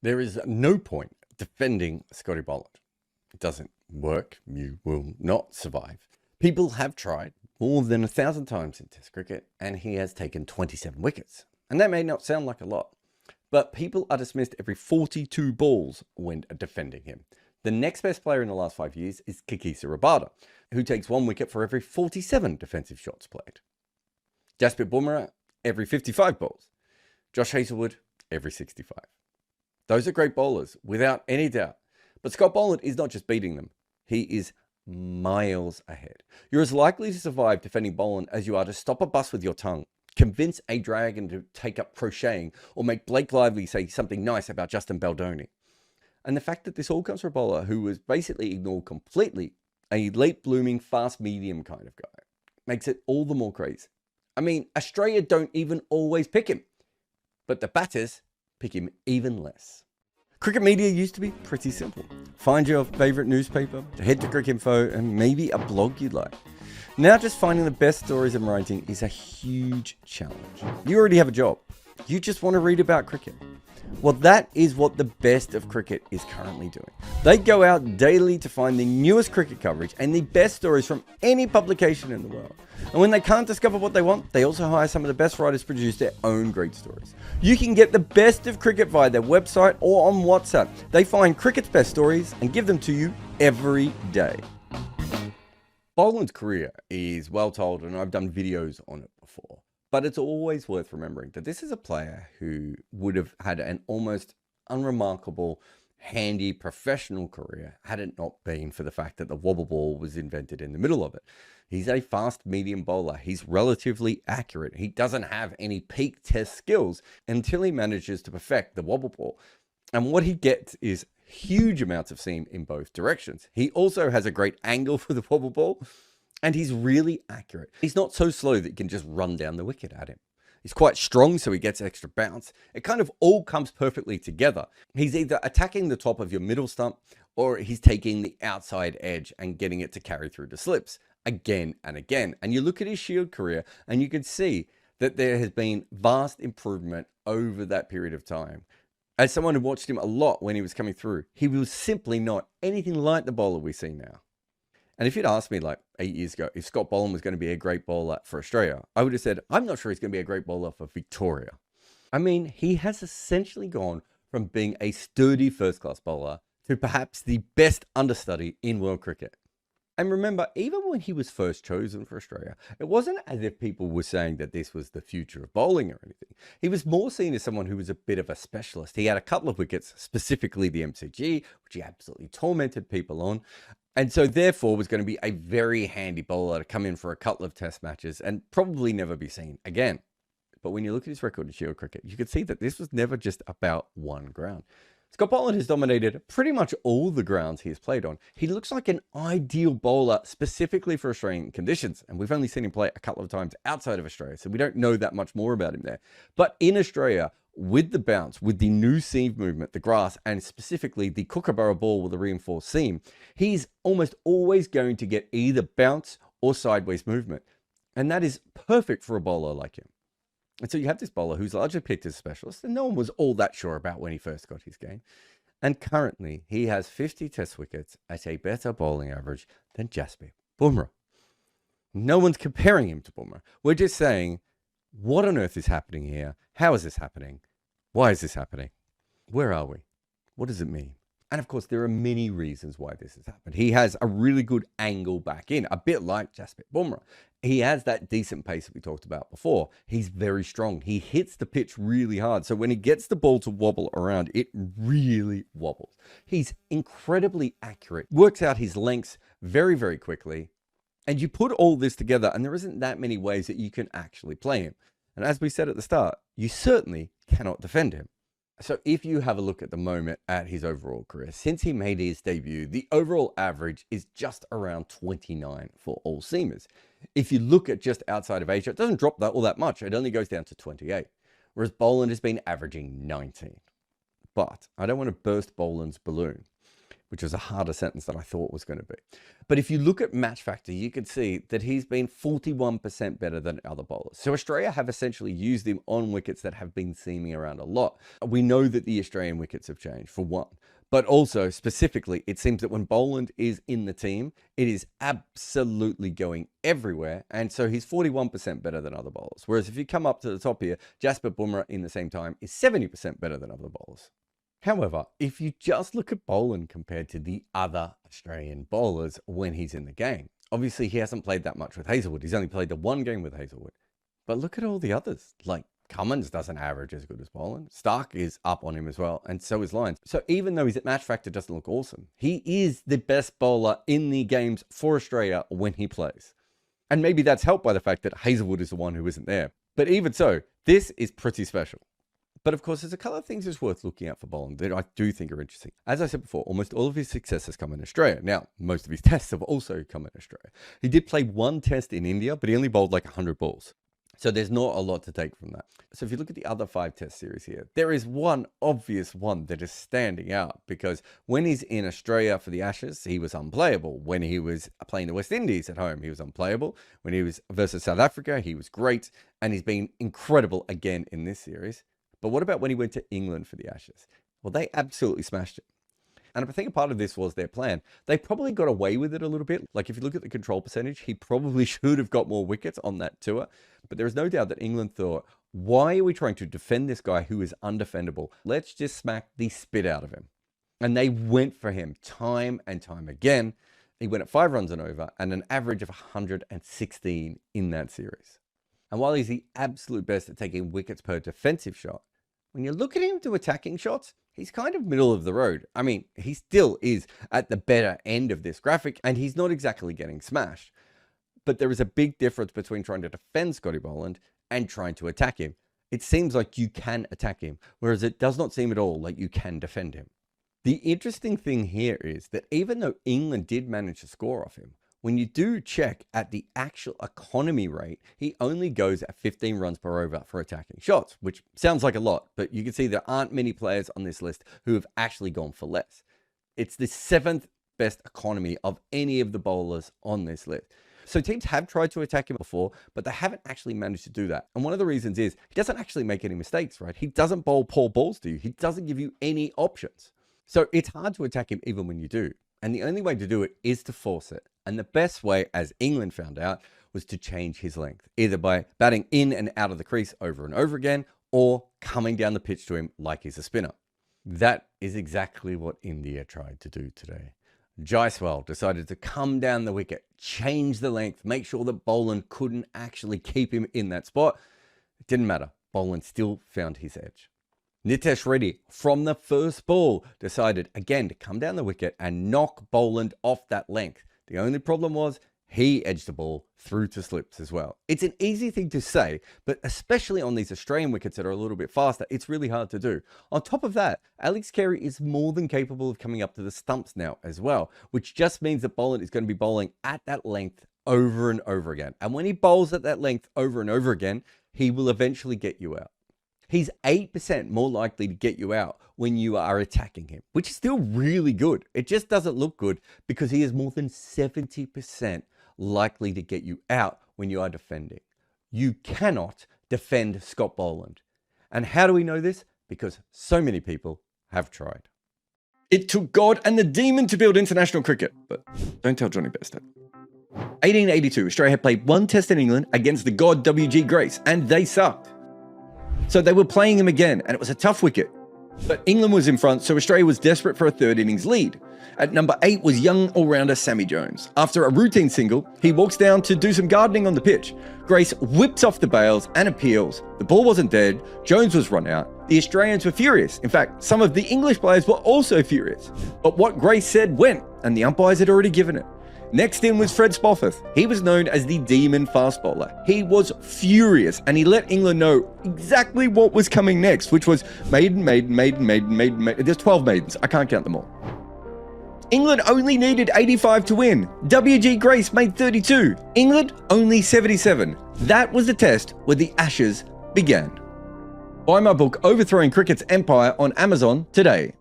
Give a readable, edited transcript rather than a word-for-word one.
There is no point defending Scotty Boland. It doesn't work. You will not survive. People have tried more than 1,000 times in Test cricket, and he has taken 27 wickets. And that may not sound like a lot, but people are dismissed every 42 balls when defending him. The next best player in the last 5 years is Kikisa Rabada, who takes 1 wicket for every 47 defensive shots played. Jasprit Bumrah, every 55 balls. Josh Hazlewood, every 65. Those are great bowlers, without any doubt. But Scott Boland is not just beating them. He is miles ahead. You're as likely to survive defending Boland as you are to stop a bus with your tongue, convince a dragon to take up crocheting, or make Blake Lively say something nice about Justin Baldoni. And the fact that this all comes from a bowler who was basically ignored completely, a late blooming, fast medium kind of guy, makes it all the more crazy. I mean, Australia don't even always pick him, but the batters pick him even less. Cricket media used to be pretty simple. Find your favourite newspaper, head to Cricket Info, and maybe a blog you'd like. Now just finding the best stories and writing is a huge challenge. You already have a job. You just want to read about cricket. Well, that is what the best of cricket is currently doing. They go out daily to find the newest cricket coverage and the best stories from any publication in the world. And when they can't discover what they want, they also hire some of the best writers to produce their own great stories. You can get the best of cricket via their website or on WhatsApp. They find cricket's best stories and give them to you every day. Boland's career is well told, and I've done videos on it before. But it's always worth remembering that this is a player who would have had an almost unremarkable, handy, professional career had it not been for the fact that the wobble ball was invented in the middle of it. He's a fast medium bowler. He's relatively accurate. He doesn't have any peak test skills until he manages to perfect the wobble ball. And what he gets is huge amounts of seam in both directions. He also has a great angle for the wobble ball. And he's really accurate. He's not so slow that you can just run down the wicket at him. He's quite strong, so he gets extra bounce. It kind of all comes perfectly together. He's either attacking the top of your middle stump, or he's taking the outside edge and getting it to carry through the slips again and again. And you look at his Shield career, and you can see that there has been vast improvement over that period of time. As someone who watched him a lot when he was coming through, he was simply not anything like the bowler we see now. And if you'd asked me like 8 years ago if Scott Boland was going to be a great bowler for Australia, I would have said, I'm not sure he's going to be a great bowler for Victoria. I mean, he has essentially gone from being a sturdy first-class bowler to perhaps the best understudy in world cricket. And remember, even when he was first chosen for Australia, it wasn't as if people were saying that this was the future of bowling or anything. He was more seen as someone who was a bit of a specialist. He had a couple of wickets, specifically the MCG, which he absolutely tormented people on. And so therefore was going to be a very handy bowler to come in for a couple of test matches and probably never be seen again. But when you look at his record in Shield cricket, you can see that this was never just about one ground. Scott Boland has dominated pretty much all the grounds he has played on. He looks like an ideal bowler specifically for Australian conditions. And we've only seen him play a couple of times outside of Australia, so we don't know that much more about him there. But in Australia, with the bounce, with the new seam movement, the grass, and specifically the Kookaburra ball with a reinforced seam, he's almost always going to get either bounce or sideways movement. And that is perfect for a bowler like him. And so you have this bowler who's largely picked as a specialist, and no one was all that sure about when he first got his game. And currently, he has 50 test wickets at a better bowling average than Jasprit Bumrah. No one's comparing him to Bumrah. We're just saying, what on earth is happening here? How is this happening? Why is this happening? Where are we? What does it mean? And of course, there are many reasons why this has happened. He has a really good angle back in, a bit like Jasprit Bumrah. He has that decent pace that we talked about before. He's very strong. He hits the pitch really hard. So when he gets the ball to wobble around, it really wobbles. He's incredibly accurate, works out his lengths very, very quickly. And you put all this together, and there isn't that many ways that you can actually play him. And as we said at the start, you certainly cannot defend him. So if you have a look at the moment at his overall career, since he made his debut, the overall average is just around 29 for all seamers. If you look at just outside of Asia, it doesn't drop all that much. It only goes down to 28, whereas Boland has been averaging 19. But I don't want to burst Boland's balloon. which was a harder sentence than I thought was going to be. But if you look at match factor, you can see that he's been 41% better than other bowlers. So Australia have essentially used him on wickets that have been seaming around a lot. We know that the Australian wickets have changed, for one. But also, specifically, it seems that when Boland is in the team, it is absolutely going everywhere. And so he's 41% better than other bowlers. Whereas if you come up to the top here, Jasprit Bumrah in the same time is 70% better than other bowlers. However, if you just look at Boland compared to the other Australian bowlers when he's in the game, obviously he hasn't played that much with Hazlewood. He's only played the one game with Hazlewood. But look at all the others, like Cummins doesn't average as good as Boland. Stark is up on him as well, and so is Lyons. So even though his match factor doesn't look awesome, he is the best bowler in the games for Australia when he plays. And maybe that's helped by the fact that Hazlewood is the one who isn't there. But even so, this is pretty special. But of course, there's a couple of things that's worth looking at for Boland that I do think are interesting. As I said before, almost all of his success has come in Australia. Now, most of his tests have also come in Australia. He did play one test in India, but he only bowled like 100 balls. So there's not a lot to take from that. So if you look at the other 5 test series here, there is one obvious one that is standing out, because when he's in Australia for the Ashes, he was unplayable. When he was playing the West Indies at home, he was unplayable. When he was versus South Africa, he was great. And he's been incredible again in this series. But what about when he went to England for the Ashes? Well, they absolutely smashed it. And I think a part of this was their plan. They probably got away with it a little bit. Like if you look at the control percentage, he probably should have got more wickets on that tour. But there is no doubt that England thought, why are we trying to defend this guy who is undefendable? Let's just smack the spit out of him. And they went for him time and time again. He went at 5 runs and over and an average of 116 in that series. And while he's the absolute best at taking wickets per defensive shot, when you look at him to attacking shots, he's kind of middle of the road. I mean, he still is at the better end of this graphic, and he's not exactly getting smashed. But there is a big difference between trying to defend Scotty Boland and trying to attack him. It seems like you can attack him, whereas it does not seem at all like you can defend him. The interesting thing here is that even though England did manage to score off him, when you do check at the actual economy rate, he only goes at 15 runs per over for attacking shots, which sounds like a lot, but you can see there aren't many players on this list who have actually gone for less. It's the 7th best economy of any of the bowlers on this list. So teams have tried to attack him before, but they haven't actually managed to do that. And one of the reasons is he doesn't actually make any mistakes, right? He doesn't bowl poor balls to you. He doesn't give you any options. So it's hard to attack him even when you do. And the only way to do it is to force it. And the best way, as England found out, was to change his length, either by batting in and out of the crease over and over again, or coming down the pitch to him like he's a spinner. That is exactly what India tried to do today. Jaiswal decided to come down the wicket, change the length, make sure that Boland couldn't actually keep him in that spot. It didn't matter. Boland still found his edge. Nitesh Reddy, from the first ball, decided again to come down the wicket and knock Boland off that length. The only problem was he edged the ball through to slips as well. It's an easy thing to say, but especially on these Australian wickets that are a little bit faster, it's really hard to do. On top of that, Alex Carey is more than capable of coming up to the stumps now as well, which just means that Boland is going to be bowling at that length over and over again. And when he bowls at that length over and over again, he will eventually get you out. He's 8% more likely to get you out when you are attacking him, which is still really good. It just doesn't look good because he is more than 70% likely to get you out when you are defending. You cannot defend Scott Boland. And how do we know this? Because so many people have tried. It took God and the demon to build international cricket, but don't tell Johnny Best that. 1882, Australia had played one test in England against the god W.G. Grace, and they sucked. So they were playing him again, and it was a tough wicket. But England was in front, so Australia was desperate for a third innings lead. At number 8 was young all-rounder Sammy Jones. After a routine single, he walks down to do some gardening on the pitch. Grace whips off the bails and appeals. The ball wasn't dead, Jones was run out. The Australians were furious. In fact, some of the English players were also furious. But what Grace said went, and the umpires had already given it. Next in was Fred Spofforth. He was known as the demon fast bowler. He was furious, and he let England know exactly what was coming next, which was maiden. There's 12 maidens. I can't count them all. England only needed 85 to win. W.G. Grace made 32. England only 77. That was the test where the Ashes began. Buy my book, Overthrowing Cricket's Empire, on Amazon today.